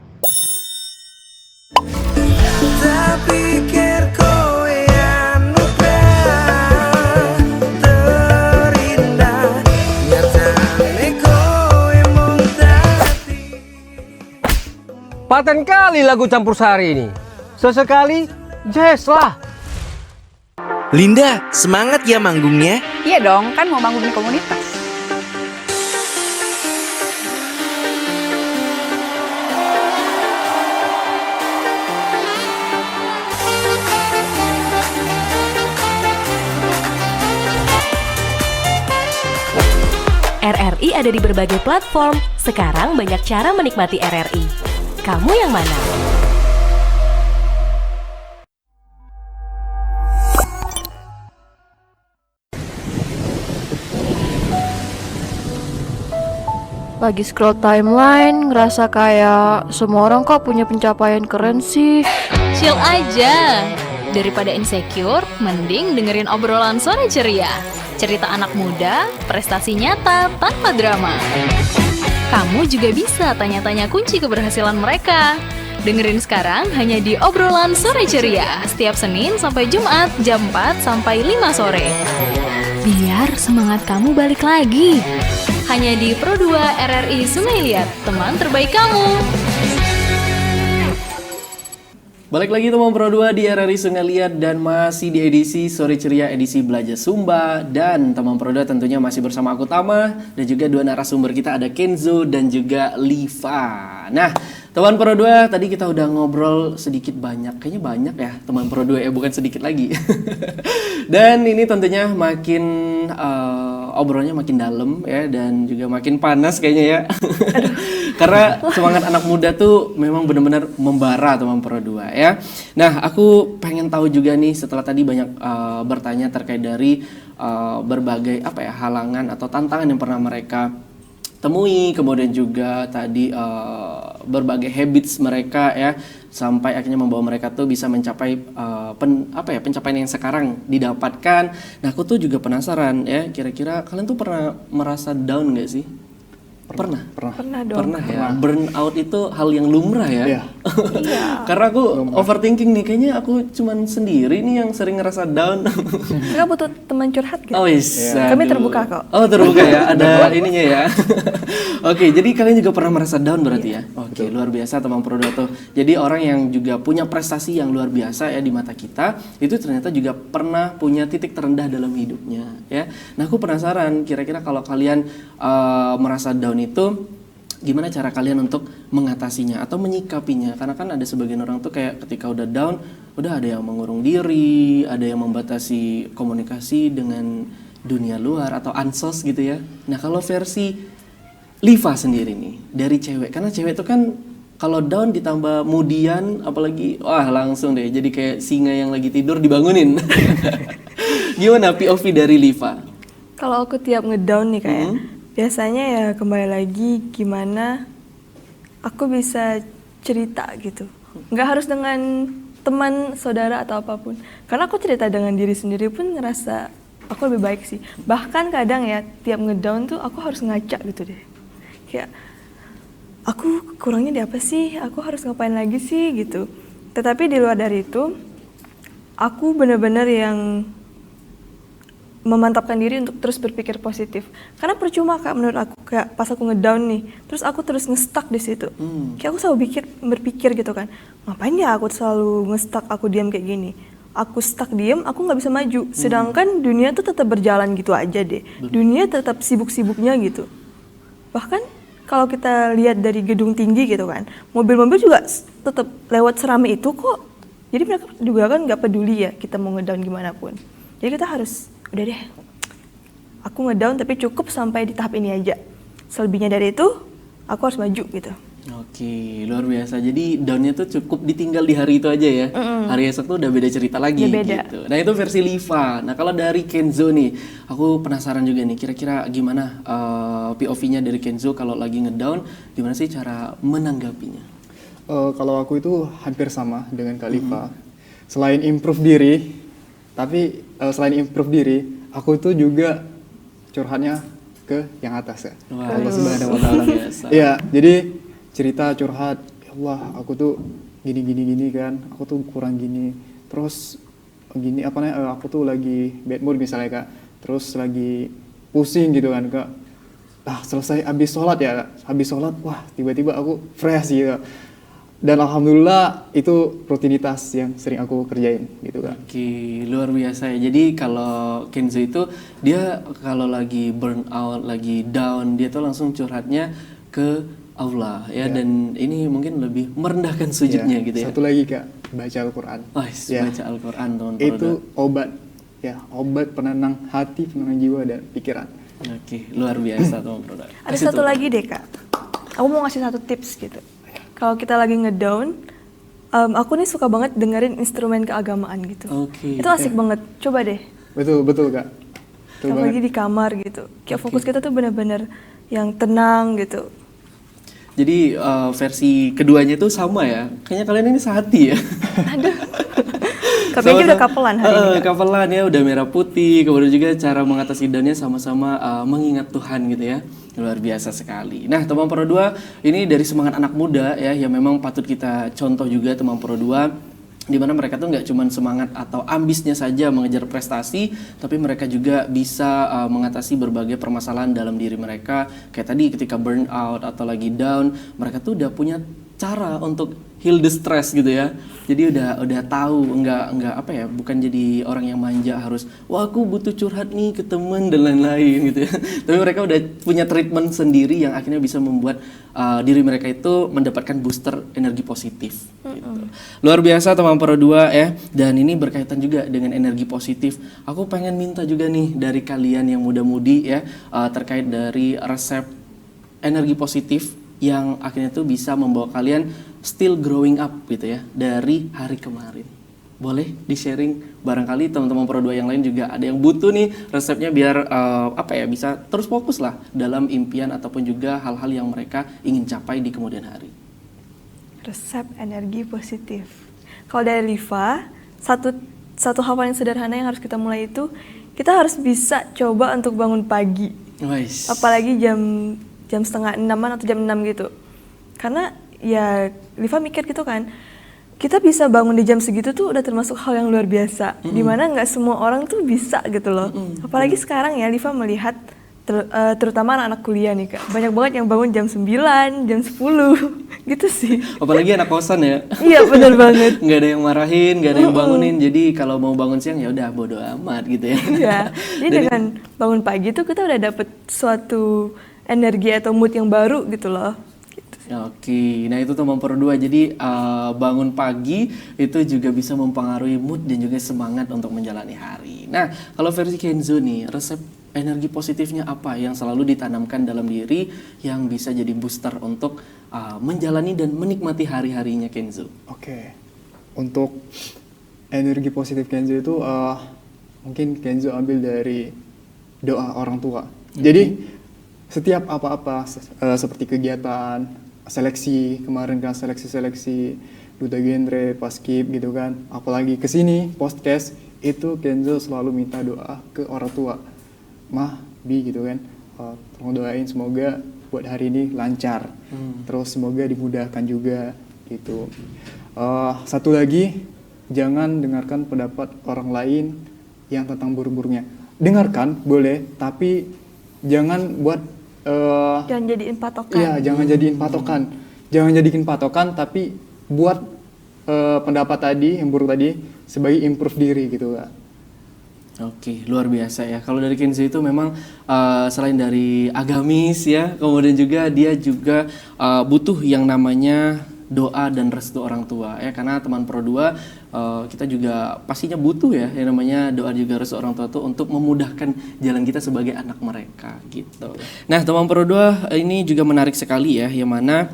Paten kali lagu campur sari ini. Sesekali jazz lah. Linda, semangat ya manggungnya. Iya dong, kan mau bangun komunitas. RRI ada di berbagai platform. Sekarang banyak cara menikmati RRI. Kamu yang mana? Lagi scroll timeline, ngerasa kayak semua orang kok punya pencapaian keren sih. Chill aja. Daripada insecure, mending dengerin obrolan sore ceria. Cerita anak muda, prestasi nyata tanpa drama. Kamu juga bisa tanya-tanya kunci keberhasilan mereka. Dengerin sekarang hanya di obrolan sore ceria. Setiap Senin sampai Jumat jam 4 sampai 5 sore. Biar semangat kamu balik lagi. Hanya di Pro 2 RRI Sungai Liat, teman terbaik kamu. Balik lagi teman Pro 2 di RRI Sungai Liat dan masih di edisi Sore Ceria edisi Belajar Sumba. Dan teman Pro 2 tentunya masih bersama aku Tama dan juga dua narasumber kita ada Kenzo dan juga Liva. Nah teman Pro 2 tadi kita udah ngobrol sedikit banyak, kayaknya banyak ya teman Pro 2 ya, bukan sedikit lagi. Dan ini tentunya makin obrolnya makin dalam ya dan juga makin panas kayaknya ya. Karena semangat anak muda tuh memang benar-benar membara teman Pro 2 ya. Nah, aku pengen tahu juga nih setelah tadi banyak bertanya terkait dari berbagai halangan atau tantangan yang pernah mereka temui, kemudian juga tadi berbagai habits mereka ya sampai akhirnya membawa mereka tuh bisa mencapai pencapaian yang sekarang didapatkan. Nah, aku tuh juga penasaran ya, kira-kira kalian tuh pernah merasa down nggak sih? Pernah dong. Pernah ya. Burnout itu hal yang lumrah ya. Iya. Karena aku overthinking nih, kayaknya aku cuman sendiri nih yang sering ngerasa down. Nggak butuh teman curhat gitu. Oh iya. Kami terbuka kok. Oh terbuka ya, ada ininya ya. Oke, jadi kalian juga pernah merasa down berarti ya? Oke, luar biasa teman Pro 2 tuh. Jadi orang yang juga punya prestasi yang luar biasa ya di mata kita, itu ternyata juga pernah punya titik terendah dalam hidupnya ya. Nah aku penasaran, kira-kira kalau kalian merasa down itu gimana cara kalian untuk mengatasinya atau menyikapinya? Karena kan ada sebagian orang tuh kayak ketika udah down, udah ada yang mengurung diri, ada yang membatasi komunikasi dengan dunia luar atau ansos gitu ya. Nah kalau versi Liva sendiri nih dari cewek, karena cewek itu kan kalau down ditambah moodian, apalagi wah langsung deh jadi kayak singa yang lagi tidur dibangunin. Gimana POV dari Liva? Kalau aku tiap ngedown nih kayak biasanya ya kembali lagi gimana aku bisa cerita gitu. Nggak harus dengan teman, saudara atau apapun. Karena aku cerita dengan diri sendiri pun ngerasa aku lebih baik sih. Bahkan kadang ya tiap ngedown tuh aku harus ngaca gitu deh. Kayak aku kurangnya di apa sih? Aku harus ngapain lagi sih gitu. Tetapi di luar dari itu aku benar-benar yang memantapkan diri untuk terus berpikir positif. Karena percuma Kak menurut aku kayak pas aku ngedown nih, terus aku terus nge-stuck di situ. Kayak aku selalu berpikir gitu kan, ngapain ya aku selalu nge-stuck, aku diam kayak gini. Aku stuck diam, aku nggak bisa maju. Sedangkan dunia tuh tetap berjalan gitu aja deh. Dunia tetap sibuk-sibuknya gitu. Bahkan kalau kita lihat dari gedung tinggi gitu kan, mobil-mobil juga tetap lewat serame itu kok. Jadi mereka juga kan nggak peduli ya kita mau ngedown gimana pun. Jadi kita harus udah deh, aku ngedown tapi cukup sampai di tahap ini aja. Selebihnya dari itu, aku harus maju gitu. Oke, luar biasa. Jadi downnya tuh cukup ditinggal di hari itu aja ya. Hari esok tuh udah beda cerita lagi gitu. Nah itu versi Liva. Nah kalau dari Kenzo nih, aku penasaran juga nih. Kira-kira gimana POV-nya dari Kenzo kalau lagi ngedown? Gimana sih cara menanggapinya? Kalau aku itu hampir sama dengan Kak Liva. Selain improve diri, tapi selain improve diri, aku itu juga curhatnya ke yang atas ya. Allah Subhanahu wa taala. Iya, jadi cerita curhat, ya Allah, aku tuh gini kan, aku tuh kurang gini. Terus gini apa namanya? Aku tuh lagi bad mood misalnya Kak. Terus lagi pusing gitu kan Kak. Selesai habis sholat ya, wah tiba-tiba aku fresh gitu. Dan alhamdulillah itu rutinitas yang sering aku kerjain gitu kan. Oke, luar biasa ya. Jadi kalau Kenzo itu dia kalau lagi burn out, lagi down, dia tuh langsung curhatnya ke Allah ya. Dan ini mungkin lebih merendahkan sujudnya gitu ya. Satu lagi Kak, baca Al-Qur'an. Baca Al-Qur'an teman-teman. Itu obat ya, obat penenang hati, penenang jiwa dan pikiran. Oke, luar biasa teman-teman. Ada satu lagi deh Kak. Aku mau ngasih satu tips gitu. Kalau kita lagi ngedown, aku nih suka banget dengerin instrumen keagamaan gitu. Itu asik banget. Coba deh. Betul Kak. Apalagi di kamar gitu. Kayak fokus kita tuh benar-benar yang tenang gitu. Jadi versi keduanya tuh sama ya. Kayaknya kalian ini sehati ya. Aduh. Kami aja udah kapelan hari ini. Kapelan ya, udah merah putih. Kemudian juga cara mengatasi downnya sama-sama mengingat Tuhan gitu ya. Luar biasa sekali. Nah, teman Pro 2 ini dari semangat anak muda ya, yang memang patut kita contoh juga teman Pro 2. Di mana mereka tuh nggak cuma semangat atau ambisnya saja mengejar prestasi, tapi mereka juga bisa mengatasi berbagai permasalahan dalam diri mereka. Kayak tadi ketika burn out atau lagi down, mereka tuh udah punya cara untuk heal the stress gitu ya. Jadi udah tahu, nggak apa ya, bukan jadi orang yang manja harus wah aku butuh curhat nih ke temen dan lain-lain gitu ya. Tapi mereka udah punya treatment sendiri yang akhirnya bisa membuat diri mereka itu mendapatkan booster energi positif gitu. Luar biasa teman Pro 2 ya. Dan ini berkaitan juga dengan energi positif. Aku pengen minta juga nih dari kalian yang muda-mudi ya, terkait dari resep energi positif yang akhirnya tuh bisa membawa kalian still growing up gitu ya dari hari kemarin. Boleh di-sharing, barangkali teman-teman Pro 2 yang lain juga ada yang butuh nih resepnya biar bisa terus fokus lah dalam impian ataupun juga hal-hal yang mereka ingin capai di kemudian hari. Resep energi positif. Kalau dari Liva, satu hal paling sederhana yang harus kita mulai itu kita harus bisa coba untuk bangun pagi. Apalagi jam jam setengah 6-an atau jam 6 gitu. Karena ya Liva mikir gitu kan, kita bisa bangun di jam segitu tuh udah termasuk hal yang luar biasa, dimana nggak semua orang tuh bisa gitu loh. Apalagi sekarang ya Liva melihat terutama anak-anak kuliah nih Kak, banyak banget yang bangun jam 9, jam 10 gitu sih. Apalagi anak kosan ya. Iya benar banget. Nggak ada yang marahin, nggak ada yang bangunin, jadi kalau mau bangun siang ya udah bodo amat gitu ya. Iya, jadi dengan bangun pagi tuh kita udah dapet suatu energi atau mood yang baru gitu loh. Oke, nah itu teman Pro 2. Jadi bangun pagi itu juga bisa mempengaruhi mood dan juga semangat untuk menjalani hari. Nah, kalau versi Kenzo nih, resep energi positifnya apa yang selalu ditanamkan dalam diri yang bisa jadi booster untuk menjalani dan menikmati hari-harinya Kenzo? Oke, untuk energi positif Kenzo itu mungkin Kenzo ambil dari doa orang tua. Jadi setiap apa-apa seperti kegiatan seleksi, kemarin kan seleksi duta genre, paskib gitu kan, apalagi kesini podcast itu Kenzo selalu minta doa ke orang tua, Mah, Bi gitu kan, tolong doain semoga buat hari ini lancar, terus semoga dimudahkan juga gitu. Satu lagi, jangan dengarkan pendapat orang lain yang tentang buruk-buruknya. Dengarkan boleh, tapi jangan buat jangan jadiin patokan. Iya, jangan jadiin patokan. Jangan jadiin patokan, tapi buat pendapat tadi yang buruk tadi sebagai improve diri gitu Kak. Oke, luar biasa ya. Kalau dari Kenzo itu memang selain dari agamis ya, kemudian juga dia juga butuh yang namanya doa dan restu orang tua ya, karena teman Pro 2 kita juga pastinya butuh ya yang namanya doa juga restu orang tua tuh untuk memudahkan jalan kita sebagai anak mereka gitu. Nah, teman Pro 2 ini juga menarik sekali ya, yang mana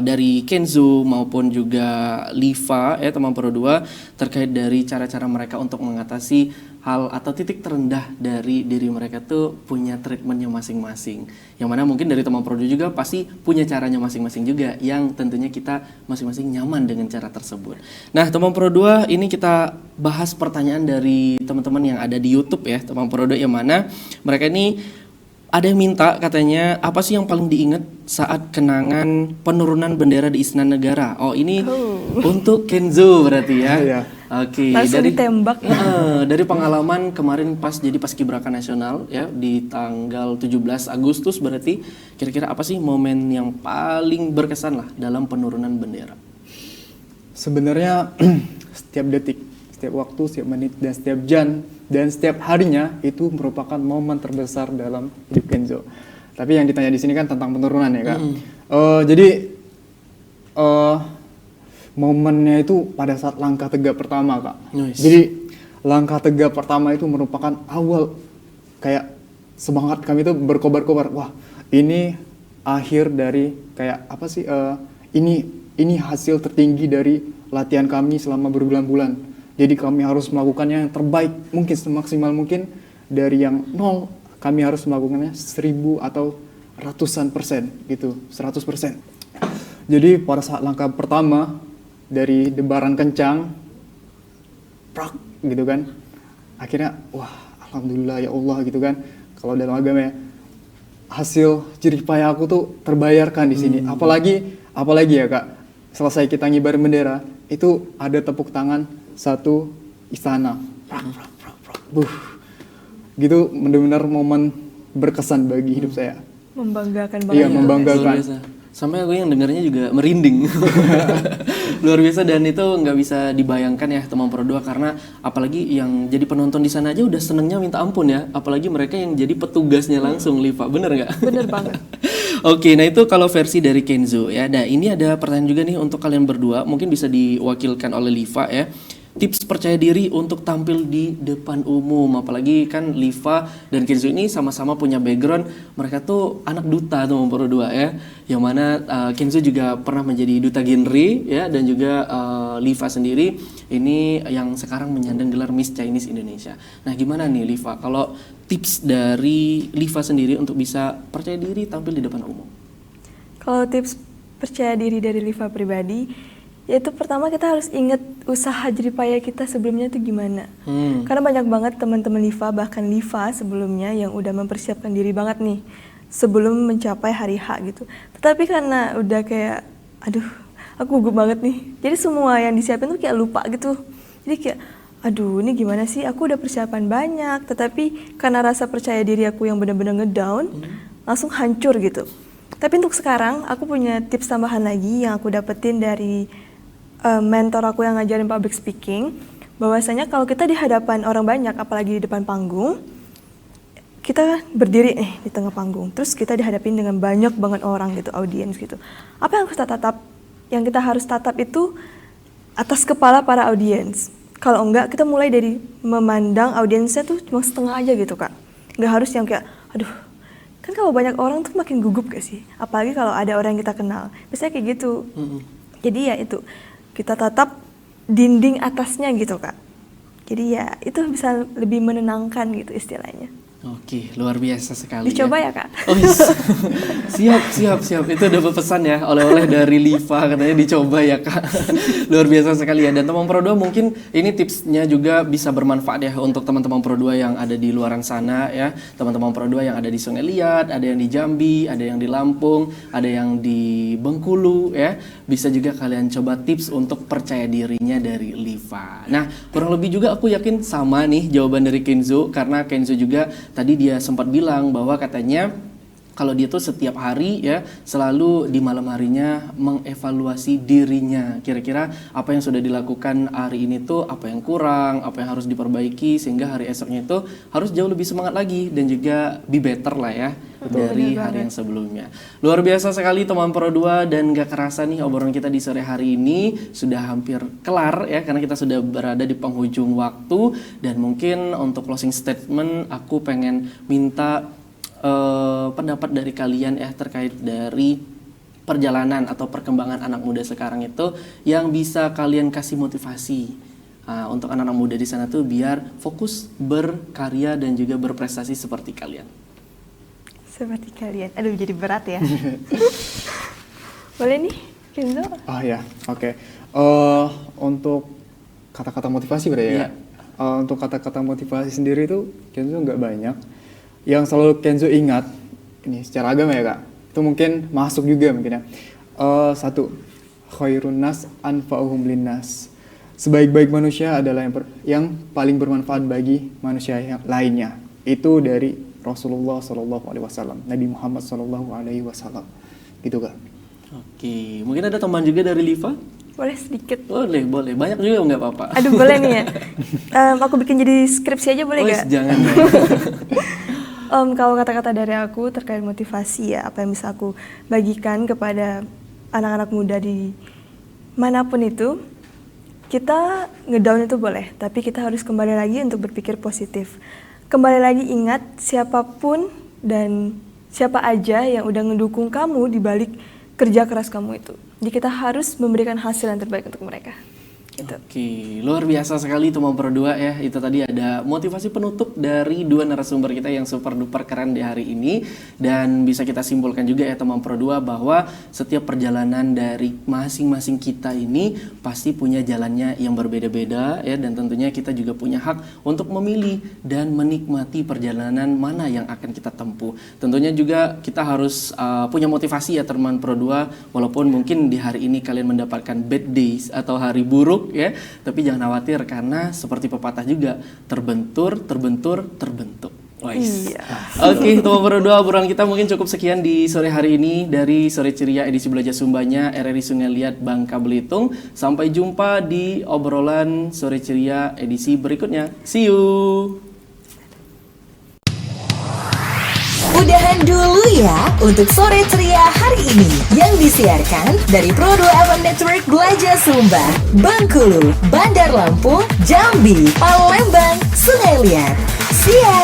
dari Kenzo maupun juga Liva ya teman Pro 2 terkait dari cara-cara mereka untuk mengatasi hal atau titik terendah dari diri mereka tuh punya treatmentnya masing-masing, yang mana mungkin dari teman Pro 2 juga pasti punya caranya masing-masing juga yang tentunya kita masing-masing nyaman dengan cara tersebut. Nah, teman Pro 2 ini kita bahas pertanyaan dari teman-teman yang ada di YouTube ya teman Pro 2, yang mana mereka ini ada yang minta katanya apa sih yang paling diingat saat kenangan penurunan bendera di Istana Negara. Oh, ini untuk Kenzo berarti ya. Iya. Oke, langsung dari ditembak. Dari pengalaman kemarin pas jadi Paskibraka Nasional ya di tanggal 17 Agustus berarti, kira-kira apa sih momen yang paling berkesan lah dalam penurunan bendera? Sebenarnya setiap detik, setiap waktu, setiap menit, dan setiap jam, dan setiap harinya itu merupakan momen terbesar dalam hidup Kenzo. Tapi yang ditanya di sini kan tentang penurunan ya Kak. Jadi momennya itu pada saat langkah tegak pertama Kak. Nice. Jadi langkah tegak pertama itu merupakan awal kayak semangat kami itu berkobar-kobar. Wah, ini akhir dari kayak apa sih? Ini hasil tertinggi dari latihan kami selama berbulan-bulan. Jadi kami harus melakukannya yang terbaik mungkin, semaksimal mungkin. Dari yang 0 kami harus melakukannya 1000 atau ratusan persen gitu, 100%. Jadi pada saat langkah pertama dari debaran kencang, prak gitu kan, akhirnya wah alhamdulillah ya Allah gitu kan. Kalau dalam agama ya, hasil jerih payah aku tuh terbayarkan di sini. Apalagi ya Kak, selesai kita ngibarin bendera itu ada tepuk tangan satu istana, prak prak prak prak, gitu, benar-benar momen berkesan bagi hidup saya. Membanggakan banget. Iya, membanggakan. Sampai aku yang dengarnya juga merinding. Luar biasa, dan itu nggak bisa dibayangkan ya teman Pro 2, karena apalagi yang jadi penonton di sana aja udah senengnya minta ampun ya, apalagi mereka yang jadi petugasnya langsung. Liva, bener nggak? Bener banget. Oke, nah itu kalau versi dari Kenzo ya. Nah, ini ada pertanyaan juga nih untuk kalian berdua, mungkin bisa diwakilkan oleh Liva ya. Tips percaya diri untuk tampil di depan umum, apalagi kan Liva dan Kenzo ini sama-sama punya background, mereka tuh anak duta teman Pro 2 ya, yang mana Kenzo juga pernah menjadi duta genre ya, dan juga Liva sendiri ini yang sekarang menyandang gelar Miss Chinese Indonesia. Nah, gimana nih Liva, kalau tips dari Liva sendiri untuk bisa percaya diri tampil di depan umum? Kalau tips percaya diri dari Liva pribadi, yaitu pertama kita harus ingat usaha jerih payah kita sebelumnya itu gimana. Karena banyak banget teman-teman Liva, bahkan Liva sebelumnya yang udah mempersiapkan diri banget nih sebelum mencapai hari H gitu. Tetapi karena udah kayak, aduh, aku gugup banget nih. Jadi semua yang disiapin tuh kayak lupa gitu. Jadi kayak, aduh, ini gimana sih? Aku udah persiapan banyak, tetapi karena rasa percaya diri aku yang benar-benar ngedown, langsung hancur gitu. Tapi untuk sekarang, aku punya tips tambahan lagi yang aku dapetin dari mentor aku yang ngajarin public speaking, bahwasanya kalau kita di hadapan orang banyak, apalagi di depan panggung, kita berdiri di tengah panggung, terus kita dihadapin dengan banyak banget orang gitu, audiens gitu. Apa yang kita harus tatap itu atas kepala para audiens. Kalau enggak, kita mulai dari memandang audiensnya tuh cuma setengah aja gitu Kak. Nggak harus yang kayak, aduh, kan kalau banyak orang tuh makin gugup gak sih? Apalagi kalau ada orang yang kita kenal, biasanya kayak gitu. Jadi ya itu, kita tatap dinding atasnya gitu Kak. Jadi ya itu bisa lebih menenangkan gitu istilahnya. Oke, luar biasa sekali. Dicoba ya Kak? Oh, siap. Itu udah pesan ya, oleh-oleh dari Liva, katanya dicoba ya Kak. Luar biasa sekali ya. Dan teman Pro 2 mungkin ini tipsnya juga bisa bermanfaat ya untuk teman-teman Pro 2 yang ada di luaran sana ya. Teman-teman Pro 2 yang ada di Sungai Liat, ada yang di Jambi, ada yang di Lampung, ada yang di Bengkulu ya. Bisa juga kalian coba tips untuk percaya dirinya dari Liva. Nah, kurang lebih juga aku yakin sama nih jawaban dari Kenzo, karena Kenzo juga tadi dia sempat bilang bahwa katanya kalau dia tuh setiap hari ya selalu di malam harinya mengevaluasi dirinya. Kira-kira apa yang sudah dilakukan hari ini tuh apa yang kurang, apa yang harus diperbaiki sehingga hari esoknya itu harus jauh lebih semangat lagi dan juga be better lah ya dari hari yang sebelumnya. Luar biasa sekali teman Pro 2, dan gak kerasa nih obrolan kita di sore hari ini sudah hampir kelar ya, karena kita sudah berada di penghujung waktu. Dan mungkin untuk closing statement aku pengen minta pendapat dari kalian ya terkait dari perjalanan atau perkembangan anak muda sekarang itu yang bisa kalian kasih motivasi untuk anak-anak muda di sana tuh biar fokus berkarya dan juga berprestasi seperti kalian. Seperti kalian. Aduh, jadi berat ya. Boleh nih, Kenzo? Oh ya, oke. Untuk kata-kata motivasi berarti ya? Untuk kata-kata motivasi sendiri tuh Kenzo nggak banyak. Yang selalu Kenzo ingat, ini secara agama ya Kak, itu mungkin masuk juga mungkin ya. Satu, khairun nas anfa'uhum linnas. Sebaik-baik manusia adalah yang paling bermanfaat bagi manusia yang lainnya. Itu dari Rasulullah SAW, Nabi Muhammad SAW, gitu Kak. Oke, mungkin ada teman juga dari Liva? Boleh sedikit. Boleh. Banyak juga nggak apa-apa. Aduh, boleh nih ya. Aku bikin jadi skripsi aja boleh nggak? Jangan. Kalau kata-kata dari aku terkait motivasi ya, apa yang bisa aku bagikan kepada anak-anak muda di manapun itu, kita ngedown itu boleh, tapi kita harus kembali lagi untuk berpikir positif. Kembali lagi ingat siapapun dan siapa aja yang udah ngedukung kamu di balik kerja keras kamu itu. Jadi kita harus memberikan hasil yang terbaik untuk mereka. Gitu. Oke, luar biasa sekali teman Pro 2 ya. Itu tadi ada motivasi penutup dari dua narasumber kita yang super duper keren di hari ini. Dan bisa kita simpulkan juga ya teman Pro 2 bahwa setiap perjalanan dari masing-masing kita ini pasti punya jalannya yang berbeda-beda ya. Dan tentunya kita juga punya hak untuk memilih dan menikmati perjalanan mana yang akan kita tempuh. Tentunya juga kita harus punya motivasi ya teman Pro 2. Walaupun mungkin di hari ini kalian mendapatkan bad days atau hari buruk ya, tapi jangan khawatir karena seperti pepatah juga, terbentur. Iya. Oke, teman Pro 2, obrolan kita mungkin cukup sekian di sore hari ini dari Sore Ceria edisi Belajar Sumbanya RRI Sungai Liat Bangka Belitung. Sampai jumpa di obrolan Sore Ceria edisi berikutnya. See you. Udahan dulu ya untuk Sore Ceria hari ini yang disiarkan dari Pro 2 FM Network Belajar Sumba, Bengkulu, Bandar Lampung, Jambi, Palembang, Sungai Liat. See ya!